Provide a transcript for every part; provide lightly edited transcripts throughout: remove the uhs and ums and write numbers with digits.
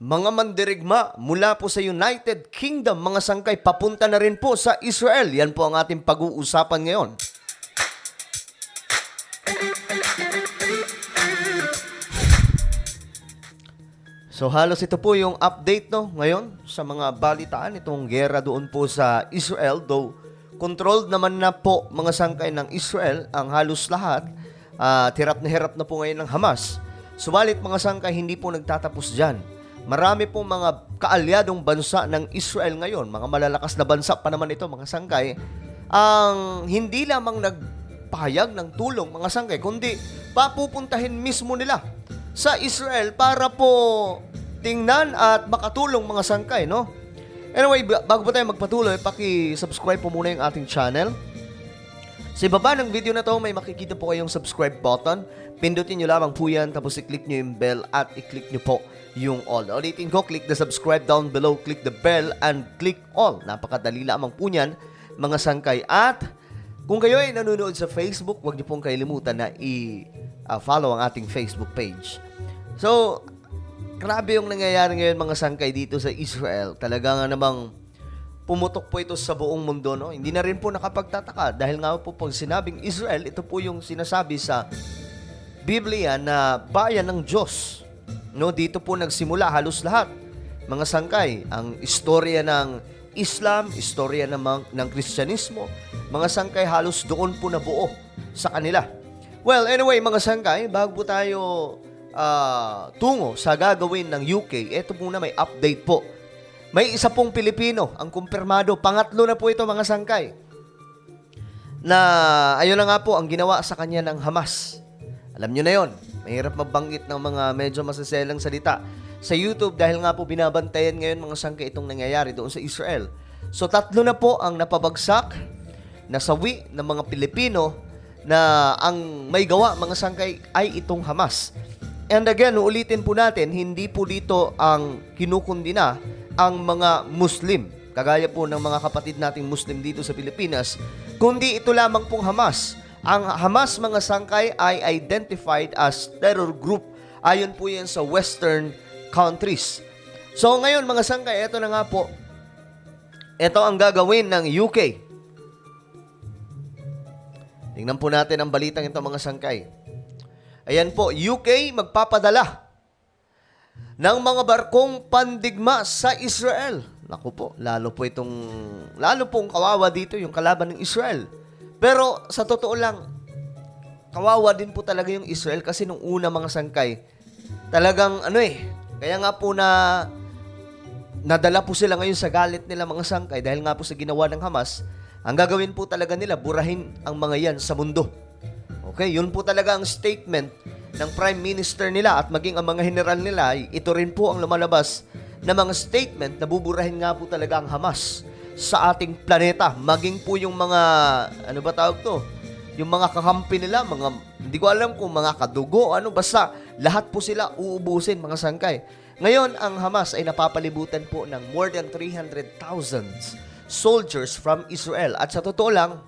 Mga mandirigma mula po sa United Kingdom, mga sangkay, papunta na rin po sa Israel. Yan po ang ating pag-uusapan ngayon. So halos ito po yung update ngayon sa mga balitaan itong gera doon po sa Israel. Though controlled naman na po mga sangkay ng Israel ang halos lahat. Hirap na po ngayon ng Hamas. Subalit mga sangkay, hindi po nagtatapos dyan. Marami pong mga kaalyadong bansa ng Israel ngayon, mga malalakas na bansa pa naman ito mga sangkay, ang hindi lamang nagpahayag ng tulong mga sangkay, kundi papupuntahin mismo nila sa Israel para po tingnan at makatulong mga sangkay, no? Anyway, bago po tayo magpatuloy, paki-subscribe po muna yung ating channel. Sa ibaba ng video na to, may makikita po kayong subscribe button. Pindutin nyo lamang po yan, tapos i-click nyo yung bell at i-click nyo po yung all. Ulitin ko, click the subscribe down below, click the bell, and click all. Napakadali lamang po yan, mga sangkay. At kung kayo ay nanonood sa Facebook, huwag nyo pong kalimutan na i-follow ang ating Facebook page. So, grabe yung nangyayari ngayon mga sangkay dito sa Israel. Talaga nga namang pumutok po ito sa buong mundo, no? Hindi na rin po nakapagtataka dahil nga po pag sinabing Israel, ito po yung sinasabi sa Biblia na bayan ng Diyos. No, dito po nagsimula halos lahat. Mga sangkay, ang istorya ng Islam, istorya ng Kristyanismo, mga sangkay halos doon po nabuo sa kanila. Well, anyway, mga sangkay, bago po tayo tungo sa gagawin ng UK, eto muna may update po. May isa pong Pilipino ang kumpirmado, pangatlo na po ito mga sangkay, na ayun na nga po ang ginawa sa kanya ng Hamas. Alam nyo na yon, mahirap magbanggit ng mga medyo masaselang salita sa YouTube dahil nga po binabantayan ngayon mga sangkay itong nangyayari doon sa Israel. So tatlo na po ang napabagsak, nasawi ng mga Pilipino na ang may gawa mga sangkay ay itong Hamas. And again, uulitin po natin, hindi po dito ang kinukundina ang mga Muslim, kagaya po ng mga kapatid nating Muslim dito sa Pilipinas, kundi ito lamang pong Hamas. Ang Hamas mga sangkay ay identified as terror group. Ayon po yan sa Western countries. So ngayon mga sangkay, ito na nga po. Ito ang gagawin ng UK. Tingnan po natin ang balitang ito mga sangkay. Ayan po, UK magpapadala ng mga barkong pandigma sa Israel. Naku po, lalo pong kawawa dito yung kalaban ng Israel. Pero sa totoo lang, kawawa din po talaga yung Israel kasi nung una mga sangkay, talagang kaya nga po nadala po sila ngayon sa galit nila mga sangkay dahil nga po sa ginawa ng Hamas, ang gagawin po talaga nila, burahin ang mga yan sa mundo. Okay, yun po talaga ang statement ng Prime Minister nila at maging ang mga general nila, ito rin po ang lumalabas na mga statement na buburahin nga po talaga ang Hamas sa ating planeta. Maging po yung mga, yung mga kakampi nila, hindi ko alam kung mga kadugo, basta lahat po sila uubusin mga sangkay. Ngayon, ang Hamas ay napapalibutan po ng more than 300,000 soldiers from Israel. At sa totoo lang,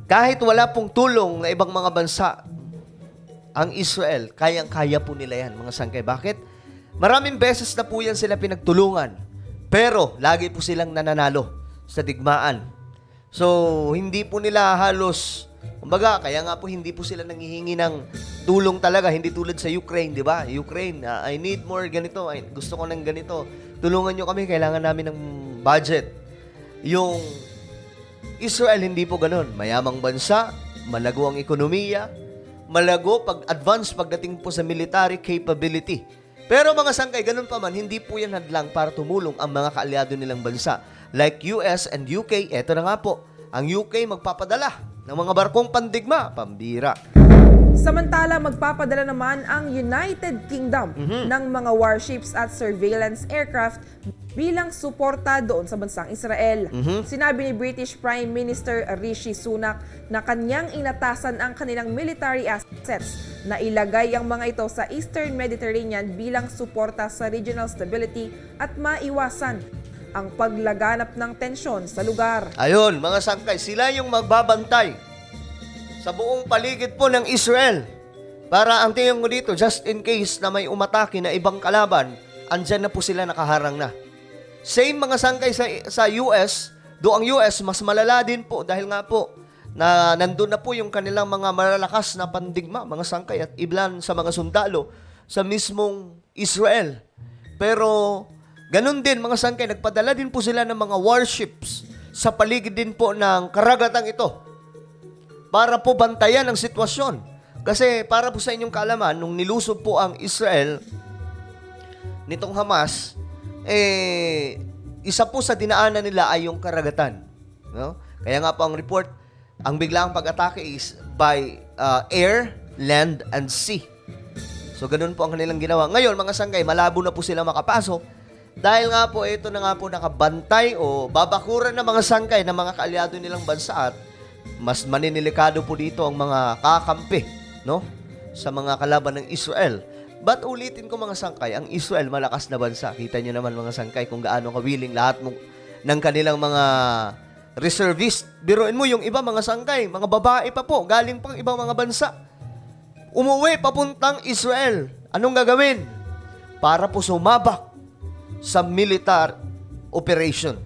kahit wala pong tulong na ibang mga bansa, ang Israel, kayang-kaya po nila yan, mga sangkay. Bakit? Maraming beses na po yan sila pinagtulungan. Pero, lagi po silang nananalo sa digmaan. So, hindi po nila halos, kaya nga po hindi po sila nanghihingi ng tulong talaga. Hindi tulad sa Ukraine, di ba? Ukraine, I need more ganito. Gusto ko ng ganito. Tulungan nyo kami, kailangan namin ng budget. Yung Israel, hindi po ganun. Mayamang bansa, malago ang ekonomiya, malago pag-advance pagdating po sa military capability. Pero mga sangkay, ganun pa man, hindi po yan hadlang para tumulong ang mga kaalyado nilang bansa. Like US and UK, eto na nga po, ang UK magpapadala ng mga barkong pandigma, pambira. Samantala, magpapadala naman ang United Kingdom ng mga warships at surveillance aircraft bilang suporta doon sa bansang Israel. Sinabi ni British Prime Minister Rishi Sunak na kanyang inatasan ang kanilang military assets na ilagay ang mga ito sa Eastern Mediterranean bilang suporta sa regional stability at maiwasan ang paglaganap ng tensyon sa lugar. Ayun, mga sangkay, sila yung magbabantay sa buong paligid po ng Israel. Para ang tingin ko dito, just in case na may umatake na ibang kalaban, andyan na po sila nakaharang na. Same mga sangkay sa US, do ang US mas malala din po dahil nga po na nandun na po yung kanilang mga malalakas na pandigma, mga sangkay at iblan sa mga sundalo sa mismong Israel. Pero ganun din mga sangkay, nagpadala din po sila ng mga warships sa paligid din po ng karagatang ito para po bantayan ang sitwasyon. Kasi para po sa inyong kaalaman, nung nilusob po ang Israel nitong Hamas, isa po sa dinaanan nila ay yung karagatan. No? Kaya nga po ang report, ang biglang pag-atake is by air, land, and sea. So, ganun po ang kanilang ginawa. Ngayon, mga sanggay, malabo na po sila makapasok dahil nga po, ito na nga po nakabantay o babakuran ng mga sanggay ng mga kaalyado nilang bansa at mas maninilikado po dito ang mga kakampi, no? Sa mga kalaban ng Israel. But ulitin ko mga sangkay, ang Israel malakas na bansa. Kita nyo naman mga sangkay kung gaano kawiling lahat ng kanilang mga reservist. Biruin mo yung iba mga sangkay, mga babae pa po, galing pang ibang mga bansa. Umuwi papuntang Israel. Anong gagawin? Para po sumabak sa military operation.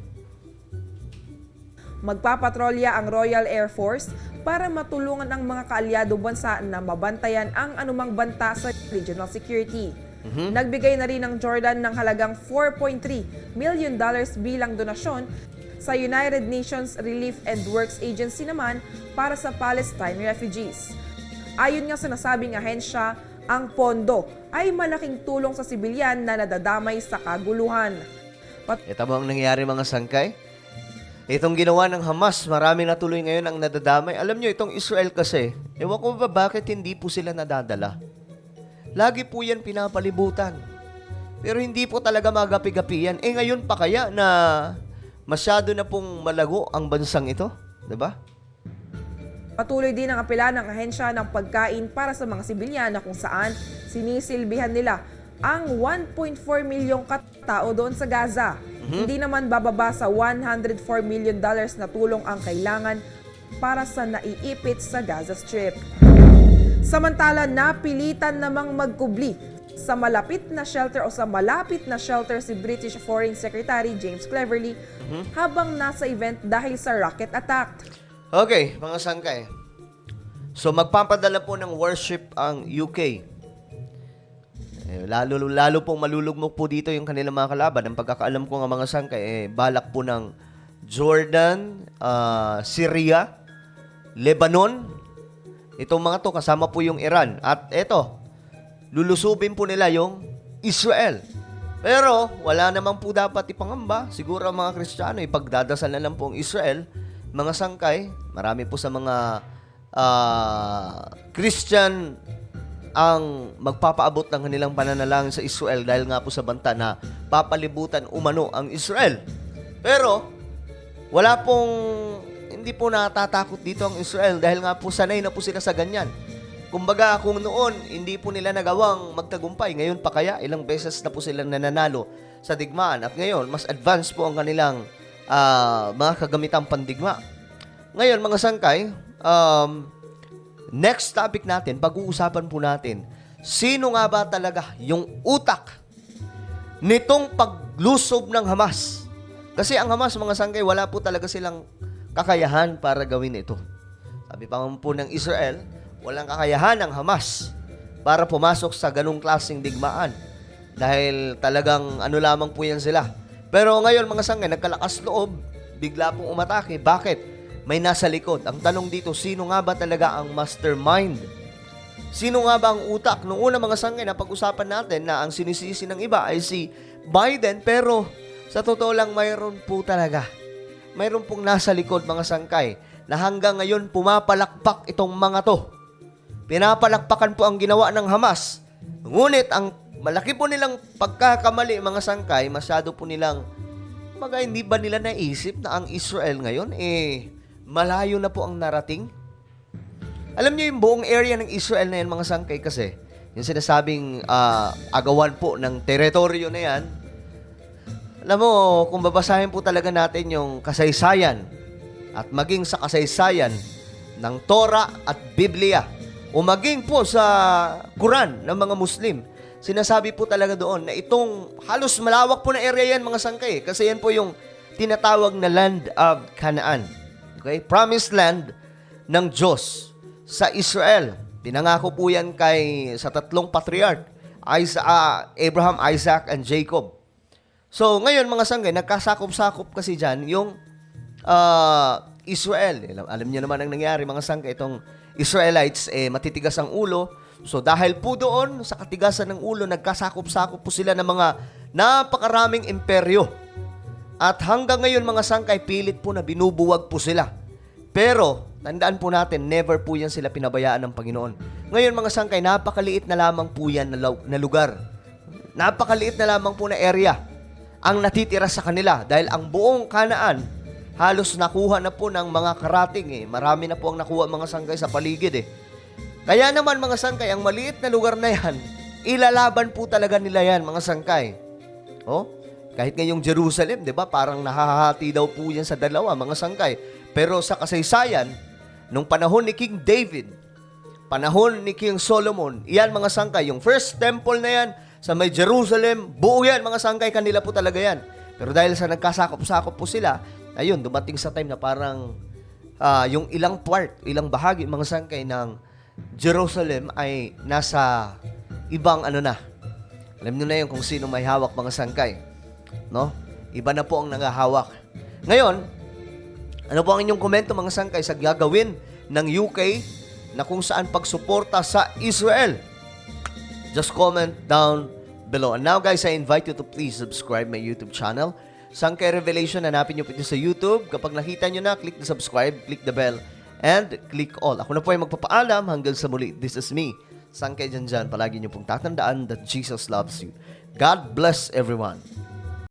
Magpapatrolya ang Royal Air Force para matulungan ang mga kaalyado bansa na mabantayan ang anumang banta sa regional security. Nagbigay na rin ang Jordan ng halagang $4.3 million bilang donasyon sa United Nations Relief and Works Agency naman para sa Palestine refugees. Ayon nga sa nasabing ahensya, ang pondo ay malaking tulong sa sibilyan na nadadamay sa kaguluhan. Ito mo ang nangyayari mga sangkay? Itong ginawa ng Hamas, maraming natuloy ngayon ang nadadamay. Alam nyo, itong Israel kasi, ewan ko ba bakit hindi po sila nadadala? Lagi po yan pinapalibutan. Pero hindi po talaga magapi-gapi yan. Ngayon pa kaya na masyado na pong malago ang bansang ito? Diba? Patuloy din ang apela ng ahensya ng pagkain para sa mga sibilyan na kung saan sinisilbihan nila ang 1.4 milyong katao doon sa Gaza. Hindi naman bababa sa $104 million na tulong ang kailangan para sa naiipit sa Gaza Strip. Samantala, napilitan namang magkubli sa malapit na shelter si British Foreign Secretary James Cleverly habang nasa event dahil sa rocket attack. Okay, mga sangkay. So, magpapadala po ng worship ang UK. Lalo pong malulugmok po dito yung kanilang mga kalaban. Ang pagkakaalam ko nga mga sangkay, balak po ng Jordan, Syria, Lebanon. Itong mga to kasama po yung Iran. At eto, lulusubin po nila yung Israel. Pero wala naman po dapat ipangamba. Siguro ang mga Kristiyano, ipagdadasal na lang po ang Israel. Mga sangkay, marami po sa mga Christian ang magpapaabot ng kanilang pananalangin sa Israel dahil nga po sa banta na papalibutan umano ang Israel. Pero hindi po natatakot dito ang Israel dahil nga po sanay na po sila sa ganyan. Kumbaga kung noon hindi po nila nagawang magtagumpay, ngayon pa kaya ilang beses na po silang nananalo sa digmaan at ngayon mas advanced po ang kanilang mga kagamitang pandigma. Ngayon mga sangkay, next topic natin, pag-uusapan po natin, sino nga ba talaga yung utak nitong paglusob ng Hamas? Kasi ang Hamas, mga sangkay, wala po talaga silang kakayahan para gawin ito. Sabi pa po ng Israel, walang kakayahan ng Hamas para pumasok sa ganung klaseng digmaan. Dahil talagang lamang po yan sila. Pero ngayon, mga sangkay, nagkalakas loob, bigla pong umatake. Bakit? May nasa likod. Ang tanong dito, sino nga ba talaga ang mastermind? Sino nga ba ang utak? Noong una mga sangkay na pag-usapan natin na ang sinisisi ng iba ay si Biden, pero sa totoo lang mayroon po talaga. Mayroon pong nasa likod mga sangkay na hanggang ngayon pumapalakpak itong mga to. Pinapalakpakan po ang ginawa ng Hamas. Ngunit ang malaki po nilang pagkakamali mga sangkay, masyado po nilang hindi ba nila naisip na ang Israel ngayon malayo na po ang narating? Alam niyo yung buong area ng Israel na yan, mga sangkay, kasi yung sinasabing agawan po ng teritoryo na yan, alam mo, kung babasahin po talaga natin yung kasaysayan at maging sa kasaysayan ng Torah at Biblia, o maging po sa Quran ng mga Muslim, sinasabi po talaga doon na itong halos malawak po na area yan mga sangkay. Kasi yan po yung tinatawag na land of Canaan. Okay? Promised land ng Diyos sa Israel. Pinangako po yan sa tatlong patriarch, Abraham, Isaac, and Jacob. So ngayon mga sangkay, nagkasakop-sakop kasi dyan yung Israel. Alam niyo naman ang nangyari mga sangkay, itong Israelites, matitigas ang ulo. So dahil po doon, sa katigasan ng ulo, nagkasakop-sakop po sila ng mga napakaraming imperyo. At hanggang ngayon mga sangkay, pilit po na binubuwag po sila. Pero, tandaan po natin, never po yan sila pinabayaan ng Panginoon. Ngayon mga sangkay, napakaliit na lamang po yan na lugar. Napakaliit na lamang po na area ang natitira sa kanila. Dahil ang buong Kanaan, halos nakuha na po ng mga karating. Marami na po ang nakuha mga sangkay sa paligid. Kaya naman mga sangkay, ang maliit na lugar na yan, ilalaban po talaga nila yan mga sangkay. Kahit ngayong Jerusalem, di ba, parang nahahati daw po yan sa dalawa mga sangkay. Pero sa kasaysayan, nung panahon ni King David, panahon ni King Solomon, iyan mga sangkay, yung first temple na yan sa may Jerusalem, buo yan mga sangkay, kanila po talaga yan. Pero dahil sa nagkasakop-sakop po sila, ayun, dumating sa time na parang yung ilang ilang bahagi, mga sangkay ng Jerusalem ay nasa ibang na. Alam nyo na yun kung sino may hawak mga sangkay. No? Iba na po ang nangahawak. Ngayon, ano po ang inyong komento mga sangkay sa gagawin ng UK na kung saan pagsuporta sa Israel? Just comment down below. And now guys, I invite you to please subscribe my YouTube channel. Sangkay Revelation, hanapin nyo po ito sa YouTube. Kapag nakita nyo na, click the subscribe, click the bell, and click all. Ako na po ay magpapaalam hanggang sa muli. This is me, Sangkay Janjan. Palagi nyo pong tatandaan that Jesus loves you. God bless everyone.